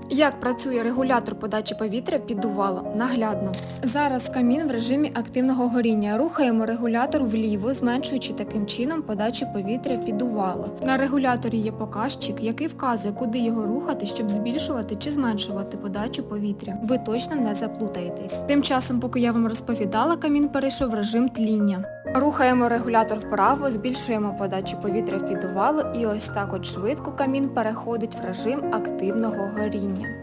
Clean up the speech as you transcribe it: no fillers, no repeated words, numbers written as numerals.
Як працює регулятор подачі повітря в піддувало? Наглядно. Зараз камін в режимі активного горіння. Рухаємо регулятор вліво, зменшуючи таким чином подачу повітря в піддувало. На регуляторі є показчик, який вказує, куди його рухати, щоб збільшувати чи зменшувати подачу повітря. Ви точно не заплутаєтесь. Тим часом, поки я вам розповідала, камін перейшов в режим тління. Рухаємо регулятор вправо, збільшуємо подачу повітря в піддувало і ось так от швидко камін переходить в режим активного горіння.